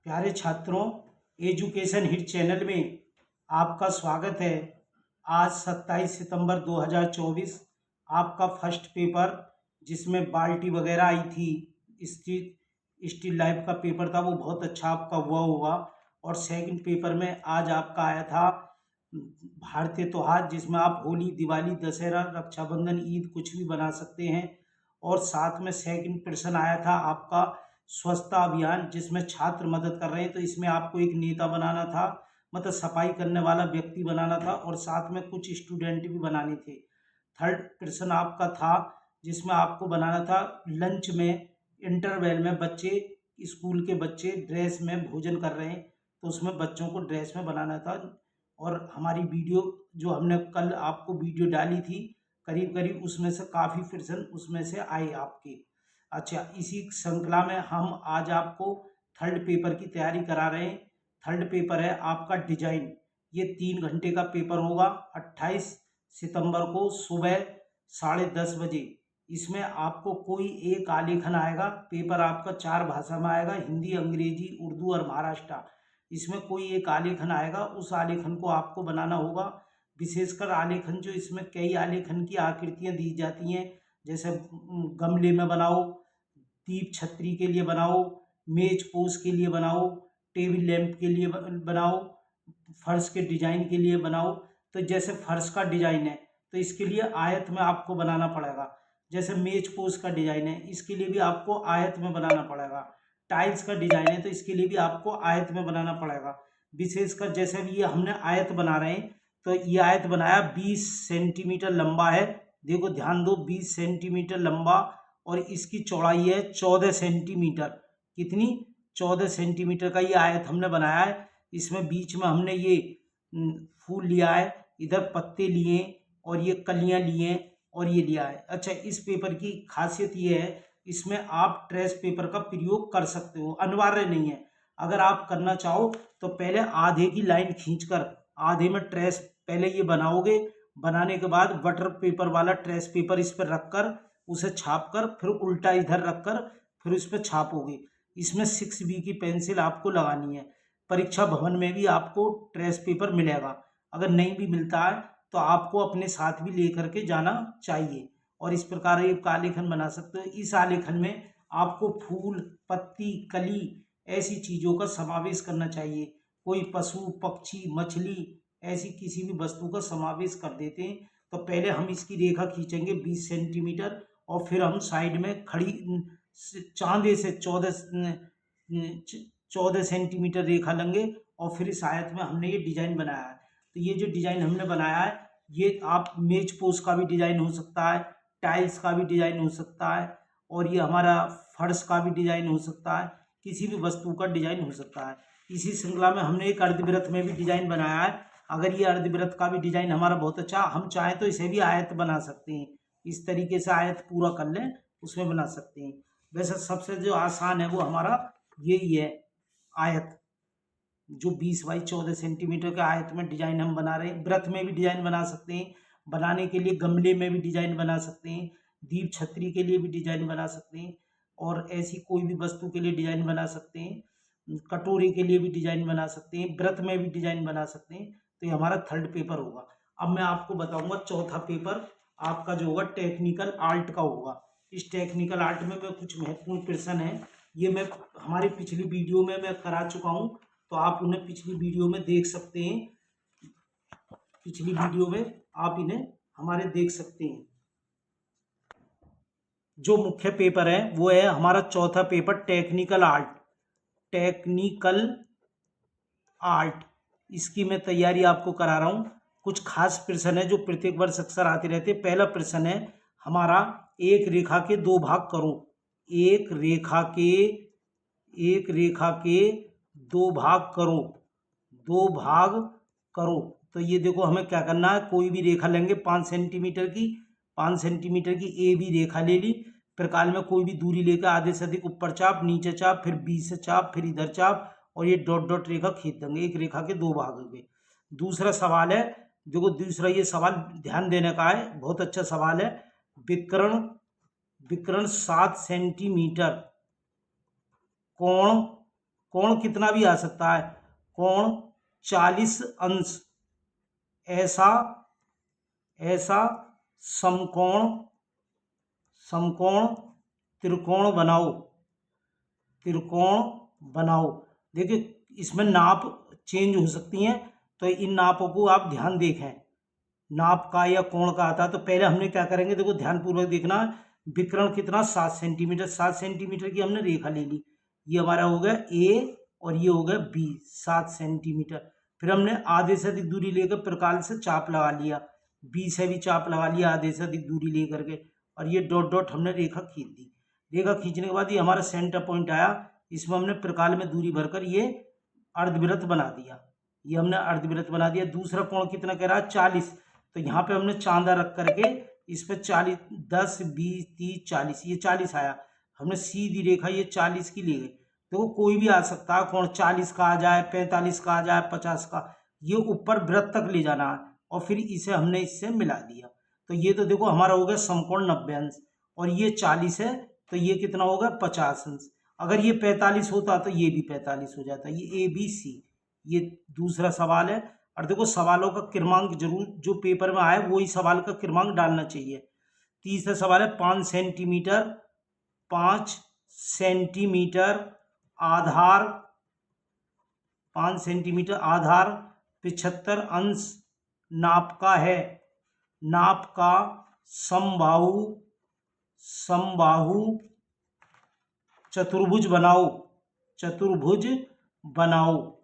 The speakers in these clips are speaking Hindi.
प्यारे छात्रों, एजुकेशन हिट चैनल में आपका स्वागत है। आज 27 सितंबर 2024 आपका फर्स्ट पेपर जिसमें बाल्टी वगैरह आई थी, स्टिल लाइफ का पेपर था, वो बहुत अच्छा आपका हुआ। और सेकंड पेपर में आज आपका आया था भारतीय त्योहार, जिसमें आप होली, दिवाली, दशहरा, रक्षाबंधन, ईद कुछ भी बना सकते हैं। और साथ में सेकंड प्रश्न आया था आपका स्वच्छता अभियान, जिसमें छात्र मदद कर रहे हैं, तो इसमें आपको एक नेता बनाना था, मतलब सफाई करने वाला व्यक्ति बनाना था, और साथ में कुछ स्टूडेंट भी बनाने थे। थर्ड प्रश्न आपका था जिसमें आपको बनाना था लंच में, इंटरवल में बच्चे, स्कूल के बच्चे ड्रेस में भोजन कर रहे हैं, तो उसमें बच्चों को ड्रेस में बनाना था। और हमारी वीडियो जो हमने कल आपको वीडियो डाली थी, करीब करीब उसमें से काफ़ी प्रश्न उसमें से आए आपके। अच्छा, इसी श्रृंखला में हम आज आपको थर्ड पेपर की तैयारी करा रहे हैं। थर्ड पेपर है आपका डिजाइन। ये 3 घंटे का पेपर होगा, 28 सितंबर को सुबह 10:30 बजे। इसमें आपको कोई एक आलेखन आएगा। पेपर आपका 4 भाषा में आएगा, हिंदी, अंग्रेजी, उर्दू और महाराष्ट्र। इसमें कोई एक आलेखन आएगा, उस आलेखन को आपको बनाना होगा। विशेषकर आलेखन जो इसमें कई आलेखन की आकृतियां दी जाती हैं, जैसे गमले में बनाओ, दीप छतरी के लिए बनाओ, मेज पोज के लिए बनाओ, टेबल लैंप के लिए बनाओ, फर्श के डिजाइन के लिए बनाओ। तो जैसे फर्श का डिजाइन है तो इसके लिए आयत में आपको बनाना पड़ेगा। जैसे मेज पोज का डिजाइन है, इसके लिए भी आपको आयत में बनाना पड़ेगा। टाइल्स का डिजाइन है तो इसके लिए भी आपको आयत में बनाना पड़ेगा। विशेषकर जैसे भी ये हमने आयत बना रहे हैं, तो ये आयत बनाया 20 सेंटीमीटर लंबा है। देखो ध्यान दो, 20 सेंटीमीटर लंबा, और इसकी चौड़ाई है 14 सेंटीमीटर। कितनी? 14 सेंटीमीटर का ये आयत हमने बनाया है। इसमें बीच में हमने ये फूल लिया है, इधर पत्ते लिए और ये कलियां लिए और ये लिया है। अच्छा, इस पेपर की खासियत ये है, इसमें आप ट्रेस पेपर का प्रयोग कर सकते हो, अनिवार्य नहीं है। अगर आप करना चाहो तो पहले आधे की लाइन खींचकर आधे में ट्रेस पहले ये बनाओगे। बनाने के बाद बटर पेपर वाला ट्रेस पेपर इस पर रखकर उसे छाप कर फिर उल्टा इधर रखकर फिर उस पर छापोगे। इसमें 6B की पेंसिल आपको लगानी है। परीक्षा भवन में भी आपको ट्रेस पेपर मिलेगा। अगर नहीं भी मिलता है तो आपको अपने साथ भी लेकर के जाना चाहिए। और इस प्रकार एक आलेखन बना सकते हो। इस आलेखन में आपको फूल, पत्ती, कली ऐसी चीज़ों का समावेश करना चाहिए। कोई पशु, पक्षी, मछली, ऐसी किसी भी वस्तु का समावेश कर देते हैं। तो पहले हम इसकी रेखा खींचेंगे 20 सेंटीमीटर, और फिर हम साइड में खड़ी चांदे से 14 सेंटीमीटर रेखा लेंगे, और फिर इस आयत में हमने ये डिजाइन बनाया है। तो ये जो डिजाइन हमने बनाया है, ये आप मेज पोज का भी डिजाइन हो सकता है, टाइल्स का भी डिजाइन हो सकता है, और ये हमारा फर्श का भी डिजाइन हो सकता है, किसी भी वस्तु का डिजाइन हो सकता है। इसी श्रृंखला में हमने एक अर्धवृत्त में भी डिजाइन बनाया है। अगर ये अर्धवृत्त का भी डिजाइन हमारा बहुत अच्छा, हम चाहें तो इसे भी आयत बना सकते हैं। इस तरीके से आयत पूरा कर लें, उसमें बना सकते हैं। वैसे सबसे जो आसान है वो हमारा यही है, आयत, जो 20 बाई 14 सेंटीमीटर के आयत में डिजाइन हम बना रहे हैं। वृत्त में भी डिजाइन बना सकते हैं, बनाने के लिए गमले में भी डिजाइन बना सकते हैं, दीप छतरी के लिए भी डिजाइन बना सकते हैं, और ऐसी कोई भी वस्तु के लिए डिजाइन बना सकते हैं, कटोरे के लिए भी डिजाइन बना सकते हैं, वृत्त में भी डिजाइन बना सकते हैं। तो ये हमारा थर्ड पेपर होगा। अब मैं आपको बताऊंगा चौथा पेपर आपका जो होगा टेक्निकल आर्ट का होगा। इस टेक्निकल आर्ट में कुछ महत्वपूर्ण प्रश्न है, ये मैं हमारी पिछली वीडियो में मैं करा चुका हूँ, तो आप उन्हें पिछली वीडियो में देख सकते हैं। पिछली वीडियो में आप इन्हें हमारे देख सकते हैं। जो मुख्य पेपर है वो है हमारा चौथा paper technical art. Technical art, इसकी मैं तैयारी आपको करा रहा हूँ। कुछ खास प्रश्न है जो प्रत्येक वर्ष अक्सर आते रहते हैं। पहला प्रश्न है हमारा, एक रेखा के 2 भाग करो। एक रेखा के 2 भाग करो। 2 भाग करो। तो ये देखो हमें क्या करना है, कोई भी रेखा लेंगे 5 सेंटीमीटर की, 5 सेंटीमीटर की ए बी रेखा ले ली। प्रकाल में कोई भी दूरी लेकर आधे से अधिक ऊपर चाप, नीचे चाप, फिर बीच से चाप, फिर इधर चाप, और ये डॉट डॉट रेखा खींच देंगे। एक रेखा के 2 भाग हो गए। दूसरा सवाल है, देखो दूसरा ये सवाल ध्यान देने का है, बहुत अच्छा सवाल है। विकर्ण 7 सेंटीमीटर, कोण कोण कितना भी आ सकता है, कोण 40 अंश, ऐसा ऐसा समकोण समकोण त्रिकोण बनाओ, त्रिकोण बनाओ। देखिए इसमें नाप चेंज हो सकती हैं, तो इन नापों को आप ध्यान देखें। नाप का या कोण का आता है, तो पहले हमने क्या करेंगे, देखो ध्यानपूर्वक देखना। विकर्ण कितना 7 सेंटीमीटर, 7 सेंटीमीटर की हमने रेखा ले ली। ये हमारा हो गया ए और ये हो गया बी, 7 सेंटीमीटर। फिर हमने आधे से अधिक दूरी लेकर प्रकाल से चाप लगा लिया, बी से भी चाप लगा लिया आधे से अधिक दूरी लेकर के, और ये डॉट डॉट हमने रेखा खींच दी। रेखा खींचने के बाद ये हमारा सेंटर पॉइंट आया, इसमें हमने प्रकाल में दूरी भरकर ये अर्धवृत्त बना दिया। ये हमने अर्धवृत्त बना दिया। दूसरा कोण कितना कह रहा है, 40, तो यहाँ पे हमने चांदा रख करके इस पर 40, 10, 20, 30, 40, ये 40 आया। हमने सीधी रेखा ये 40 की ले गई। देखो कोई भी आ सकता है कोण, 40 का आ जाए, 45 का आ जाए, 50 का, ये ऊपर वृत्त तक ले जाना है, और फिर इसे हमने इससे मिला दिया। तो ये तो देखो हमारा हो गया समकोण 90 अंश, और ये 40 है, तो ये कितना होगा 50 अंश। अगर ये 45 होता तो ये भी 45 हो जाता। ये ABC, ये दूसरा सवाल है। और देखो सवालों का क्रमांक जरूर जो पेपर में आए वही सवाल का क्रमांक डालना चाहिए। तीसरा सवाल है 5 सेंटीमीटर, 5 सेंटीमीटर आधार, 5 सेंटीमीटर आधार 75 अंश नाप का है। नाप का समबाहु समबाहु चतुर्भुज बनाओ, चतुर्भुज बनाओ।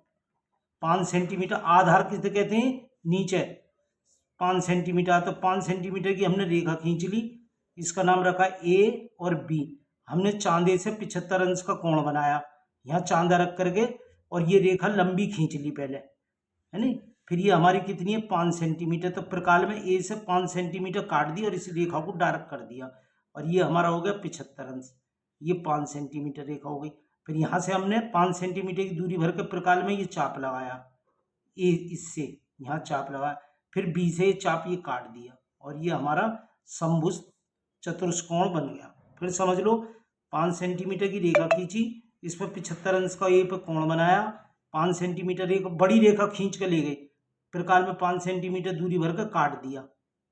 5 सेंटीमीटर आधार किसे कहते हैं, नीचे 5 सेंटीमीटर, तो 5 सेंटीमीटर की हमने रेखा खींच ली, इसका नाम रखा ए और बी। हमने चांदे से 75 अंश का कोण बनाया, यहाँ चांदा रख करके, और ये रेखा लंबी खींच ली पहले, है नहीं। फिर ये हमारी कितनी है 5 सेंटीमीटर, तो प्रकाल में ए से 5 सेंटीमीटर काट दी और इस रेखा को डायरेक्ट कर दिया, और ये हमारा हो गया 75 अंश। ये 5 सेंटीमीटर रेखा हो गई। फिर यहाँ से हमने 5 सेंटीमीटर की दूरी भर के प्रकाल में ये चाप लगाया, ए इससे यहाँ चाप लगाया, फिर बी से ये चाप ये काट दिया, और ये हमारा समभुज चतुष्कोण बन गया। फिर समझ लो 5 सेंटीमीटर की रेखा खींची, इस पर 75 अंश का ए पर कोण बनाया, 5 सेंटीमीटर एक बड़ी रेखा खींच कर ले गए, प्रकाल में 5 सेंटीमीटर दूरी भर कर काट दिया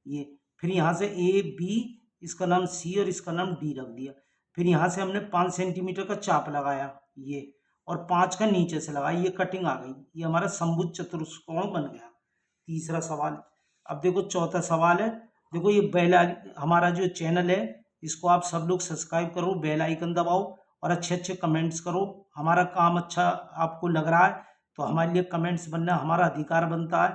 ये। फिर यहाँ से ए बी, इसका नाम सी और इसका नाम डी रख दिया। फिर यहाँ से हमने 5 सेंटीमीटर का चाप लगाया ये, और 5 का नीचे से लगाया, ये कटिंग आ गई, ये हमारा समभुज चतुष्कोण बन गया। तीसरा सवाल। अब देखो चौथा सवाल है। देखो ये हमारा जो चैनल है इसको आप सब लोग सब्सक्राइब करो, बेल आइकन दबाओ, और अच्छे अच्छे कमेंट्स करो। हमारा काम अच्छा आपको लग रहा है तो हमारे लिए कमेंट्स बनना हमारा अधिकार बनता है,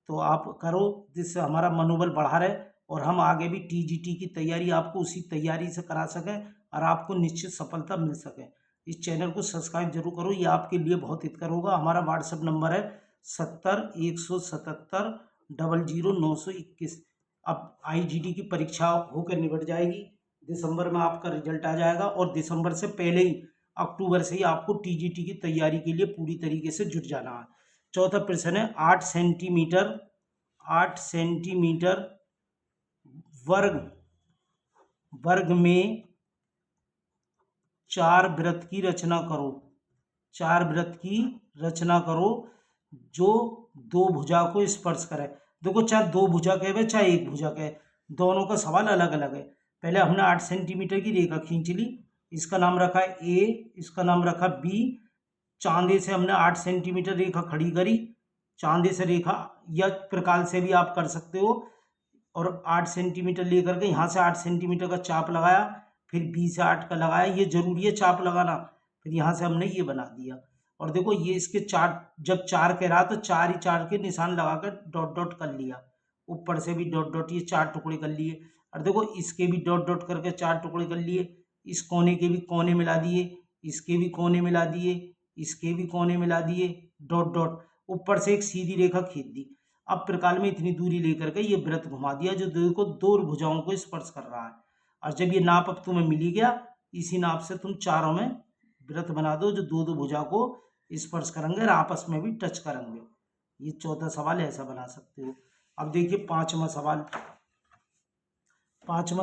तो आप करो, जिससे हमारा मनोबल बढ़ा रहे, और हम आगे भी TGT की तैयारी आपको उसी तैयारी से करा सकें, और आपको निश्चित सफलता मिल सके। इस चैनल को सब्सक्राइब जरूर करो, ये आपके लिए बहुत हितकर होगा। हमारा व्हाट्सएप नंबर है 70 177 00 921। अब IGT की परीक्षा होकर निपट जाएगी, दिसंबर में आपका रिजल्ट आ जाएगा, और दिसंबर से पहले ही अक्टूबर से ही आपको TGT की तैयारी के लिए पूरी तरीके से जुट जाना है। चौथा प्रश्न है 8 सेंटीमीटर वर्ग में 4 वृत्त की रचना करो, 4 वृत्त की रचना करो जो 2 भुजा को स्पर्श करे। देखो चाहे 2 भुजा कहे चाहे 1 भुजा कहे, दोनों का सवाल अलग अलग है। पहले हमने 8 सेंटीमीटर की रेखा खींच ली, इसका नाम रखा ए, इसका नाम रखा बी। चांदे से हमने 8 सेंटीमीटर रेखा खड़ी करी, चांदे से रेखा, या प्रकाल से भी आप कर सकते हो, और 8 सेंटीमीटर लेकर के यहाँ से 8 सेंटीमीटर का चाप लगाया, फिर बी से 8 का लगाया, ये जरूरी है चाप लगाना। फिर यहाँ से हमने ये बना दिया, और देखो ये इसके 4, जब 4 कह रहा तो 4 ही 4 के निशान लगाकर डॉट डॉट कर लिया, ऊपर से भी डॉट डॉट, ये 4 टुकड़े कर लिए। और देखो इसके भी डॉट डॉट करके 4 टुकड़े कर लिए, इस कोने के भी कोने मिला दिए, इसके भी कोने मिला दिए, इसके भी कोने मिला दिए, डॉट डॉट, ऊपर से एक सीधी रेखा खींच दी। अब प्रकाल में इतनी दूरी लेकर के ये वृत्त घुमा दिया जो देखो 2 भुजाओं को स्पर्श कर रहा है। और जब ये नाप अब तुम्हें मिल गया, इसी नाप से तुम चारों में वृत्त बना दो जो 2 भुजा को स्पर्श करेंगे और आपस में भी टच करेंगे। ये चौथा सवाल ऐसा बना सकते हो। अब देखिए पांचवा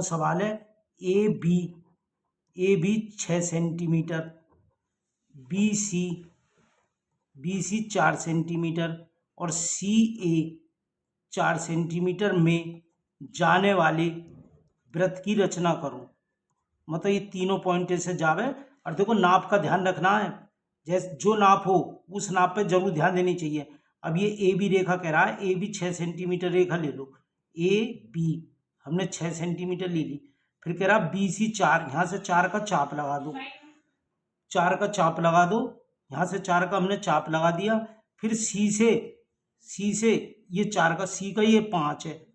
सवाल है A B 6 centimetre, B C BC 4 centimetre और CA 4 सेंटीमीटर में जाने वाले वृत्त की रचना करो। मतलब ये तीनों पॉइंट से जावे। और देखो नाप का ध्यान रखना है, जैसे जो नाप हो उस नाप पे जरूर ध्यान देनी चाहिए। अब ये ए बी रेखा कह रहा है, ए बी 6 सेंटीमीटर रेखा ले लो, ए बी हमने 6 सेंटीमीटर ले ली। फिर कह रहा बी सी 4, यहाँ से 4 का चाप लगा दो, 4 का चाप लगा दो, यहाँ से 4 का हमने चाप लगा दिया। फिर सी से ये 4 का, सी का ये 5 है,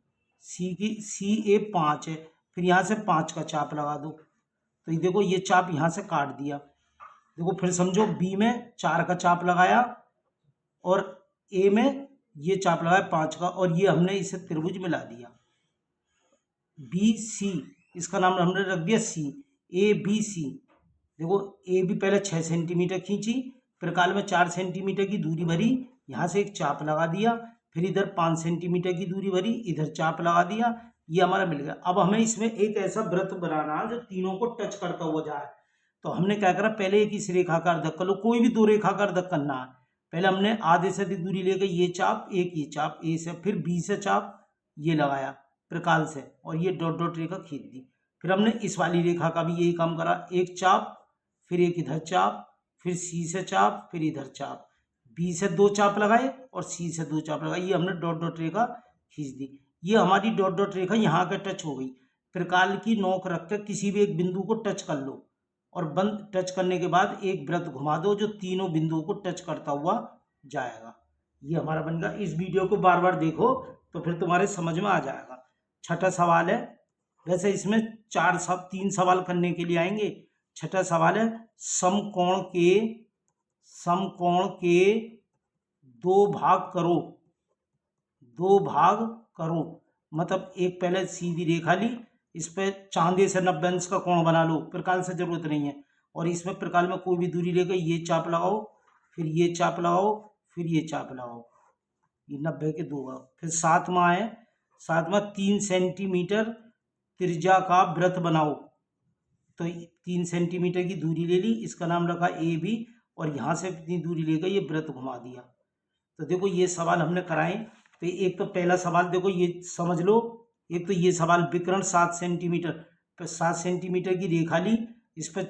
सी ए 5 है, फिर यहाँ से 5 का चाप लगा दो। तो ये देखो ये चाप यहाँ से काट दिया। देखो फिर समझो बी में 4 का चाप लगाया और ए में ये चाप लगाया 5 का, और ये हमने इसे त्रिभुज मिला दिया बी सी, इसका नाम हमने रख दिया सी, ए बी सी। देखो ए बी पहले 6 सेंटीमीटर खींची, प्रकाल में 4 सेंटीमीटर की दूरी भरी, यहाँ से एक चाप लगा दिया, फिर इधर 5 सेंटीमीटर की दूरी भरी, इधर चाप लगा दिया, ये हमारा मिल गया। अब हमें इसमें एक ऐसा वृत्त बनाना जो तीनों को टच करता हुआ जाए। तो हमने क्या करा, पहले एक इस रेखा का अर्धक कर लो, कोई भी दो रेखा का अर्धक करना है। पहले हमने आधे से अधिक दूरी लेकर ये चाप, एक ये चाप ए से, फिर बी से चाप ये लगाया प्रकाल से, और ये डॉट डॉट रेखा खींच दी। फिर हमने इस वाली रेखा का भी यही काम करा, एक चाप, फिर एक इधर चाप, फिर सी से चाप, फिर इधर चाप, बी से 2 चाप लगाए और सी से 2 चाप लगाए, ये हमने डॉट डॉट रेखा खींच दी। ये हमारी डॉट डॉट रेखा यहाँ के टच हो गई। प्रकाल की नोक रखकर किसी भी एक बिंदु को टच कर लो, और बंद टच करने के बाद एक वृत्त घुमा दो जो तीनों बिंदुओं को टच करता हुआ जाएगा। ये हमारा बन गया। इस वीडियो को बार बार देखो तो फिर तुम्हारे समझ में आ जाएगा। छठा सवाल है, वैसे इसमें 3 सवाल करने के लिए आएंगे। छठा सवाल है, समकोण के 2 भाग करो। मतलब एक पहले सीधी रेखा ली, इस पे चांदे से 90 अंश का कोण बना लो, प्रकाल से जरूरत नहीं है। और इसमें प्रकाल में कोई भी दूरी लेकर ये चाप लगाओ, फिर ये चाप लगाओ, फिर ये चाप लगाओ, ये 90 के 2 भाग। फिर सातवां 3 सेंटीमीटर त्रिज्या का वृत्त बनाओ। तो 3 सेंटीमीटर की दूरी ले ली, इसका नाम रखा ए बी, और यहाँ से इतनी दूरी लेकर ये वृत्त घुमा दिया। तो देखो ये सवाल हमने कराए। तो एक तो पहला सवाल देखो ये समझ लो, एक तो ये सवाल विकर्ण 7 सेंटीमीटर, तो 7 सेंटीमीटर की रेखा ली, इस पर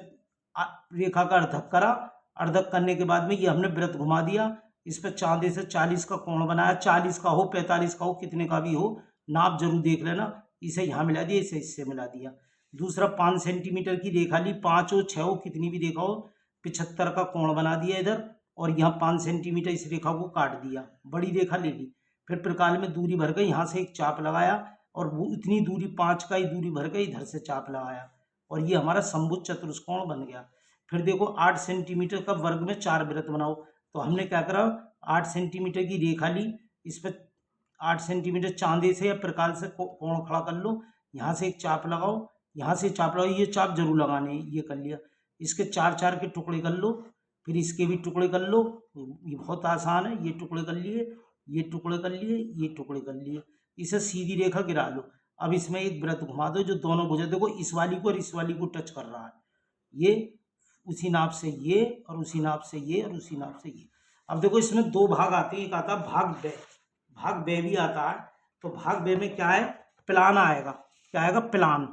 रेखा का अर्धक करा, अर्धक करने के बाद में ये हमने वृत्त घुमा दिया, इस पर चांदे से 40 का कोण बनाया, 40 का हो 45 का हो कितने का भी हो, नाप जरूर देख लेना। इसे यहाँ मिला दिया, इसे इससे मिला दिया। दूसरा 5 सेंटीमीटर की रेखा ली, 5 हो 6 हो कितनी भी रेखा हो, 75 का कोण बना दिया इधर, और यहाँ 5 सेंटीमीटर इस रेखा को काट दिया, बड़ी रेखा ले ली। फिर प्रकाल में दूरी भर गई, यहाँ से एक चाप लगाया, और वो इतनी दूरी 5 का ही दूरी भर गई, इधर से चाप लगाया, और ये हमारा समभुज चतुष्कोण बन गया। फिर देखो 8 सेंटीमीटर का वर्ग में 4 वृत्त बनाओ। तो हमने क्या करा, 8 सेंटीमीटर की रेखा ली, इस पर 8 सेंटीमीटर चांदे से या प्रकाल से कोण खड़ा कर लो, यहाँ से एक चाप लगाओ, यहाँ से चाप लगाओ, ये चाप जरूर लगाने, ये कर लिया। इसके 4-4 के टुकड़े कर लो, फिर इसके भी टुकड़े कर लो, ये बहुत आसान है, ये टुकड़े कर लिए, ये टुकड़े कर लिए, ये टुकड़े कर लिए, इसे सीधी रेखा गिरा लो। अब इसमें एक वृत्त घुमा दो जो दोनों भुजा, देखो इस वाली को और इस वाली को टच कर रहा है, ये उसी नाप से ये, और उसी नाप से ये, और उसी नाप से ये। अब देखो इसमें 2 भाग आते हैं, एक आता है भाग बे भी आता है। तो भाग बे में क्या है, प्लान आएगा, क्या आएगा, प्लान।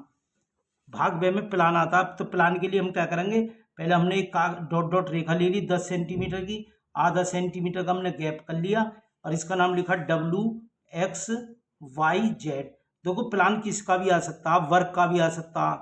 भाग बे में प्लान आता है। तो प्लान के लिए हम क्या करेंगे, पहले हमने एक डॉट डॉट रेखा ले ली 10 सेंटीमीटर की, आधा सेंटीमीटर का हमने गैप कर लिया, और इसका नाम लिखा WXYZ। देखो प्लान किसका भी आ सकता है, वर्ग का भी आ सकता है,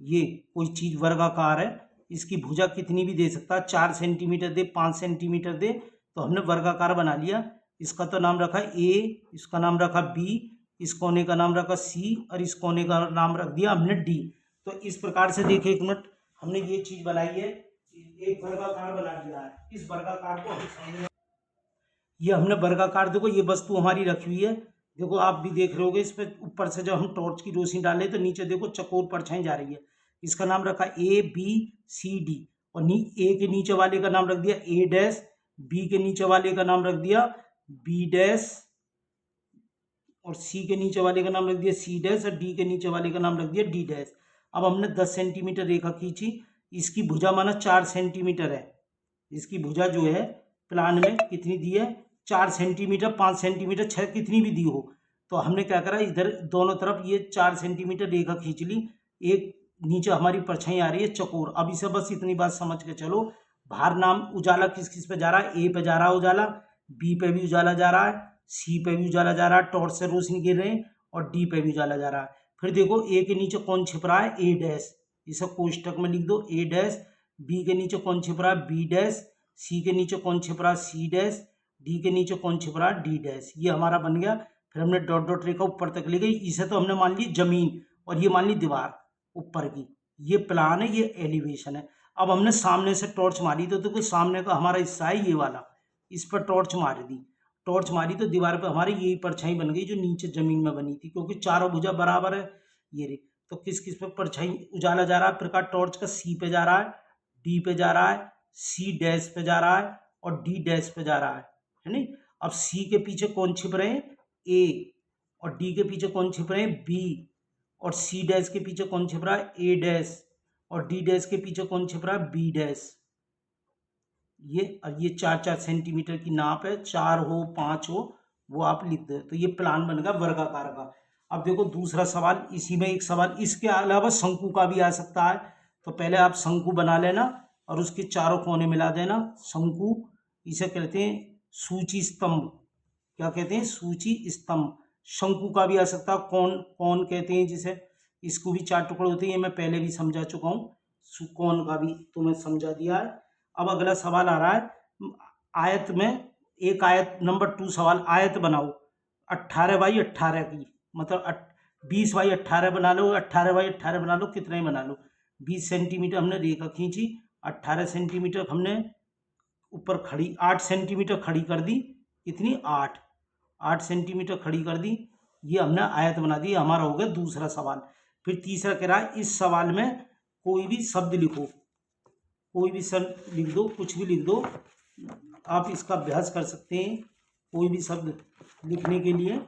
ये कोई चीज वर्गाकार है, इसकी भुजा कितनी भी दे सकता है, 4 सेंटीमीटर दे, 5 सेंटीमीटर दे, तो हमने वर्गाकार बना लिया। इसका तो नाम रखा ए, इसका नाम रखा बी, इस कोने का नाम रखा सी, और इस कोने का नाम रख दिया हमने डी। तो इस प्रकार से देखिए, एक मिनट, हमने ये चीज बनाई है, एक वर्गाकार बना दिया है। इस वर्गाकार को हम समझें, ये हमने वर्गाकार, देखो ये वस्तु हमारी रखी हुई है, देखो आप भी देख रहे होगे, इस पे ऊपर से जब हम टॉर्च की रोशनी डाले तो नीचे देखो चकोर परछाई जा रही है। इसका नाम रखा ABCD, और ए के नीचे वाले का नाम रख दिया A', बी के नीचे वाले का नाम रख दिया B', और सी के नीचे वाले का नाम रख दिया C', और डी के नीचे वाले का नाम रख दिया D'। अब हमने 10 सेंटीमीटर रेखा खींची, इसकी भुजा माना 4 सेंटीमीटर है, इसकी भुजा जो है प्लान में कितनी दी है, 4 सेंटीमीटर, 5 सेंटीमीटर, 6 कितनी भी दी हो, तो हमने क्या करा, इधर दोनों तरफ ये 4 सेंटीमीटर रेखा खींच ली। एक नीचे हमारी परछाई आ रही है चकोर। अब इसे बस इतनी बात समझ के चलो, बाहर नाम उजाला किस किस पे जा रहा है, ए पे जा रहा है उजाला, बी पे भी उजाला जा रहा है, सी पे भी उजाला जा रहा है, टॉर्च से रोशनी गिर रही है, और डी पे भी उजाला जा रहा है। फिर देखो ए के नीचे कौन छिप रहा है, ए डैश, इसे कोष्टक में लिख दो, ए डैश। बी के नीचे कौन छिप रहा है, बी डैश। सी के नीचे कौन छिप रहा है, सी डैश। डी के नीचे कौन छिप रहा है, डी डैश। ये हमारा बन गया। फिर हमने डॉट डॉट रेखा ऊपर तक ले गई, इसे तो हमने मान ली जमीन, और ये मान ली दीवार ऊपर की। ये प्लान है, ये एलिवेशन है। अब हमने सामने से टॉर्च मारी, तो देखो सामने का हमारा हिस्सा है ये वाला, इस पर टॉर्च मार दी। टॉर्च मारी तो दीवार पे हमारी यही परछाई बन गई जो नीचे जमीन में बनी थी, क्योंकि चारों भुजा बराबर है। ये रे, तो किस किस पे परछाई उजाला जा रहा है, प्रकाश टॉर्च का सी पे जा रहा है, डी पे जा रहा है, सी डैश पे जा रहा है, और डी डैश पे जा रहा है नहीं। अब सी के पीछे कौन छिप रहे हैं, ए, और डी के पीछे कौन छिप रहे हैं, बी, और सी डैश के पीछे कौन छिप रहा है, ए डैश, और डी डैश के पीछे कौन छिप रहा है, बी डैश। ये 4-4 सेंटीमीटर की नाप है, 4 हो 5 हो वो आप लिख दो, तो ये प्लान बनेगा वर्गाकार का। अब देखो दूसरा सवाल, इसी में एक सवाल, इसके अलावा शंकु का भी आ सकता है। तो पहले आप शंकु बना लेना और उसके चारों कोने मिला देना। शंकु, इसे कहते हैं सूची स्तंभ। क्या कहते हैं, सूची स्तंभ। शंकु का भी आ सकता है, कौन कौन कहते हैं जिसे, इसको भी 4 टुकड़े होते हैं, ये मैं पहले भी समझा चुका हूँ। कौन का भी तुम्हें समझा दिया है। अब अगला सवाल आ रहा है, आयत में एक आयत, नंबर 2 सवाल, आयत बनाओ 18x18 की, मतलब 20x18 बना लो, 18x18 बना लो, कितना ही बना लो। 20 सेंटीमीटर हमने रेखा खींची, 18 सेंटीमीटर हमने ऊपर खड़ी, 8 सेंटीमीटर खड़ी कर दी, कितनी, 8 सेंटीमीटर खड़ी कर दी। ये हमने आयत बना दी। हमारा हो गया दूसरा सवाल। फिर तीसरा कह रहा है, इस सवाल में कोई भी शब्द लिखो, कोई भी शब्द लिख दो, कुछ भी लिख दो, आप इसका अभ्यास कर सकते हैं। कोई भी शब्द लिखने के लिए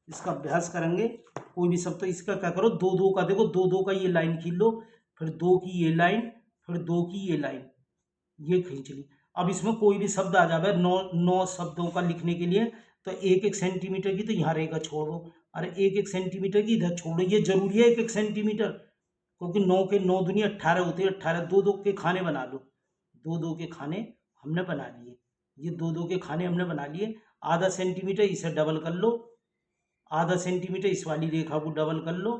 इसका अभ्यास करेंगे, कोई भी शब्द। तो इसका क्या करो, 2-2 का, देखो 2-2 का ये लाइन खींच लो, फिर 2 की ये लाइन, फिर 2 की ये लाइन, ये खींच ली। अब इसमें कोई भी शब्द आ जाए, 9 शब्दों का लिखने के लिए, तो 1-1 सेंटीमीटर की तो यहाँ रेखा छोड़ो, अरे 1-1 सेंटीमीटर की इधर छोड़ो। ये जरूरी है 1-1 सेंटीमीटर, क्योंकि 9 के 9 दूनी 18 होते हैं, 18, 2-2 के खाने बना लो, 2-2 के खाने हमने बना लिए। ये 2-2 के खाने हमने बना लिए। आधा सेंटीमीटर इसे डबल कर लो, आधा सेंटीमीटर इस वाली रेखा को डबल कर लो।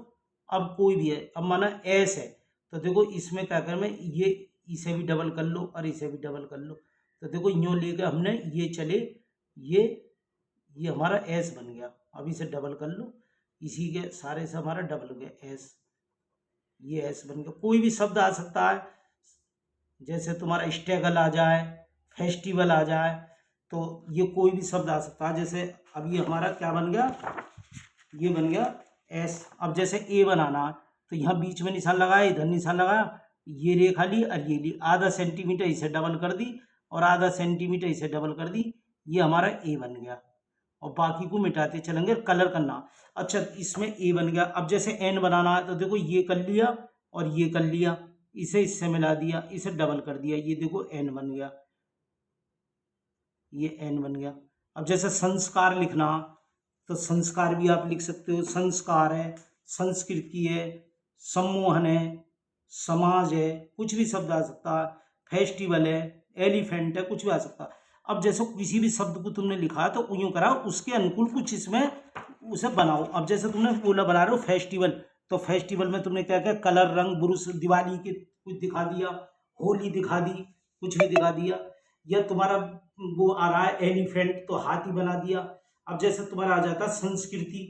अब कोई भी है, अब माना एस है, तो देखो इसमें क्या कर, मैं ये इसे भी डबल कर लो और इसे भी डबल कर लो, तो देखो यूँ लेकर हमने ये चले, ये हमारा एस बन गया। अब इसे डबल कर लो, इसी के सारे से हमारा डबल हो गया एस, ये एस बन गया। कोई भी शब्द आ सकता है, जैसे तुम्हारा स्ट्रगल आ जाए, फेस्टिवल आ जाए, तो ये कोई भी शब्द आ सकता है। जैसे अब ये हमारा क्या बन गया, ये बन गया एस। अब जैसे ए बनाना है, तो यहाँ बीच में निशान लगाया, इधर निशान लगाया, ये रेखा ली और ये ली, आधा सेंटीमीटर इसे डबल कर दी और आधा सेंटीमीटर इसे डबल कर दी, ये हमारा ए बन गया। और बाकी को मिटाते चलेंगे, कलर करना। अच्छा, इसमें ए बन गया। अब जैसे एन बनाना है, तो देखो ये कर लिया और ये कर लिया, इसे इससे मिला दिया, इसे डबल कर दिया, ये देखो एन बन गया, ये एन बन गया। अब जैसे संस्कार लिखना, तो संस्कार भी आप लिख सकते हो। संस्कार है, संस्कृति है, सम्मोहन है, समाज है, कुछ भी शब्द आ सकता है। फेस्टिवल है, एलिफेंट है, कुछ भी आ सकता है। अब जैसे किसी भी शब्द को तुमने लिखा तो यूँ करा, उसके अनुकूल कुछ इसमें उसे बनाओ। अब जैसे तुमने बोला बना रहे हो फेस्टिवल, तो फेस्टिवल में तुमने क्या क्या, कलर, रंग, ब्रुश, दिवाली के कुछ दिखा दिया, होली दिखा दी, कुछ भी दिखा दिया। या तुम्हारा वो आ रहा है एलिफेंट, तो हाथी बना दिया। अब जैसे तुम्हारा आ जाता है संस्कृति,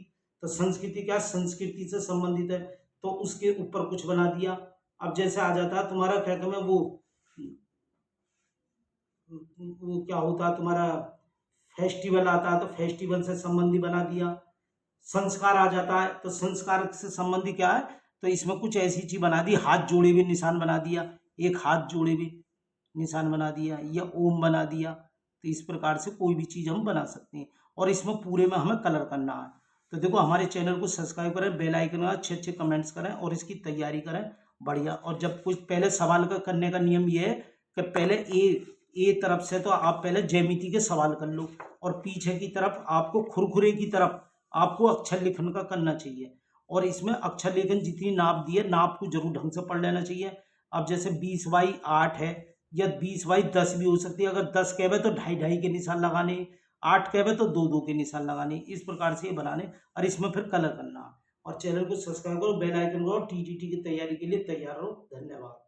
तो संस्कृति क्या, संस्कृति से संबंधित है, तो उसके ऊपर कुछ बना दिया। अब जैसे आ जाता है तुम्हारा क्या कहते हैं, वो क्या होता है तुम्हारा, फेस्टिवल आता है, तो फेस्टिवल से संबंधी बना दिया। संस्कार आ जाता है, तो संस्कार से संबंधी क्या है, तो इसमें कुछ ऐसी चीज बना दी, हाथ जोड़े हुए निशान बना दिया, एक हाथ जोड़े हुए निशान बना दिया, या ओम बना दिया। तो इस प्रकार से कोई भी चीज़ हम बना सकते हैं, और इसमें पूरे में हमें कलर करना है। तो देखो हमारे चैनल को सब्सक्राइब करें, बेल आइकन में अच्छे अच्छे कमेंट्स करें और इसकी तैयारी करें बढ़िया। और जब कुछ पहले सवाल का करने का नियम ये है कि पहले ए तरफ से तो आप पहले ज्यामिति के सवाल कर लो, और पीछे की तरफ आपको खुरखुरे की तरफ आपको अक्षर लेखन का करना चाहिए। और इसमें अक्षर लेखन जितनी नाप दी है, नाप को जरूर ढंग से पढ़ लेना चाहिए। अब जैसे 20/8 है, या 20/10 भी हो सकती है। अगर 10 कहवे तो 2.5 के निशान लगाने, 8 कहवे तो 2 के निशान लगाने। इस प्रकार से ये बनाने, और इसमें फिर कलर करना। और चैनल को सब्सक्राइब करो, बेल आइकन को, टीटीटी की तैयारी के लिए तैयार रहो। धन्यवाद।